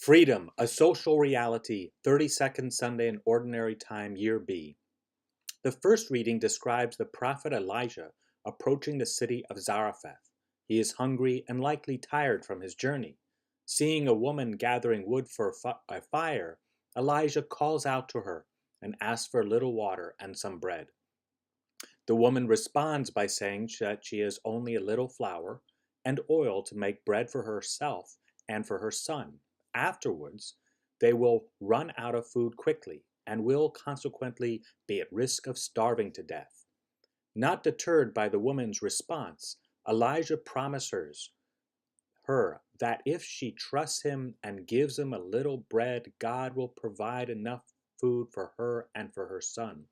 Freedom, a Social Reality, 32nd Sunday in Ordinary Time, Year B. The first reading describes the prophet Elijah approaching the city of Zarephath. He is hungry and likely tired from his journey. Seeing a woman gathering wood for a fire, Elijah calls out to her and asks for a little water and some bread. The woman responds by saying that she has only a little flour and oil to make bread for herself and for her son. Afterwards, they will run out of food quickly and will consequently be at risk of starving to death. Not deterred by the woman's response, Elijah promises her that if she trusts him and gives him a little bread, God will provide enough food for her and for her son.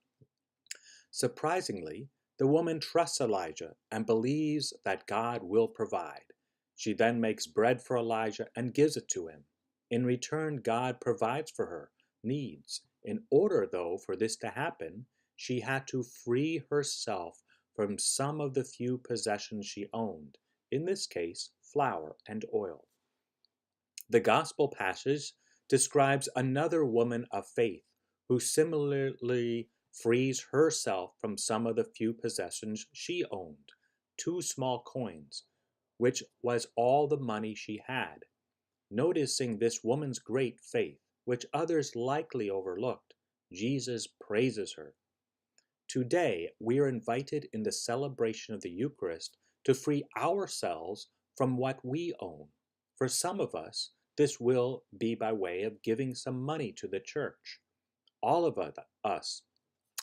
Surprisingly, the woman trusts Elijah and believes that God will provide. She then makes bread for Elijah and gives it to him. In return, God provides for her needs. In order, though, for this to happen, she had to free herself from some of the few possessions she owned, in this case, flour and oil. The Gospel passage describes another woman of faith who similarly frees herself from some of the few possessions she owned, 2 small coins, which was all the money she had. Noticing this woman's great faith, which others likely overlooked, Jesus praises her. Today, we are invited in the celebration of the Eucharist to free ourselves from what we own. For some of us, this will be by way of giving some money to the church. All of us,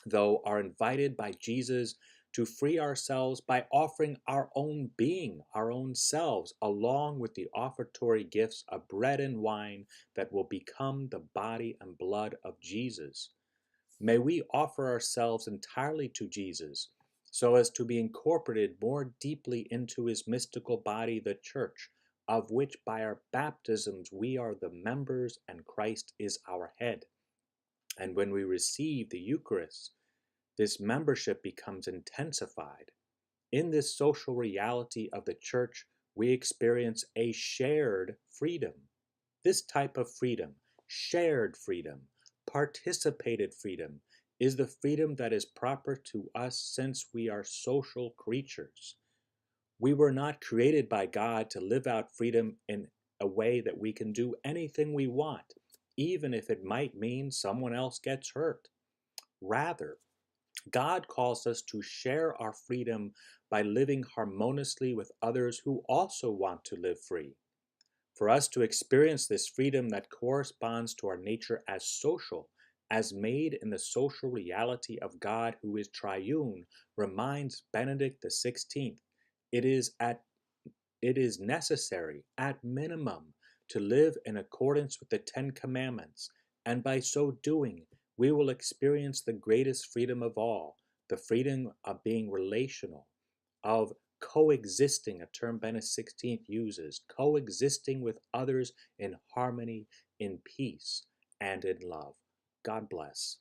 though, are invited by Jesus to free ourselves by offering our own being, our own selves, along with the offertory gifts of bread and wine that will become the body and blood of Jesus. May we offer ourselves entirely to Jesus so as to be incorporated more deeply into his mystical body, the church, of which by our baptisms we are the members and Christ is our head. And when we receive the Eucharist, this membership becomes intensified. In this social reality of the church, we experience a shared freedom. This type of freedom, shared freedom, participated freedom, is the freedom that is proper to us since we are social creatures. We were not created by God to live out freedom in a way that we can do anything we want, even if it might mean someone else gets hurt. Rather, God calls us to share our freedom by living harmoniously with others who also want to live free. For us to experience this freedom that corresponds to our nature as social, as made in the social reality of God who is triune, reminds Benedict XVI, it is necessary, at minimum, to live in accordance with the Ten Commandments, and by so doing, we will experience the greatest freedom of all, the freedom of being relational, of coexisting, a term Benedict XVI uses, coexisting with others in harmony, in peace, and in love. God bless.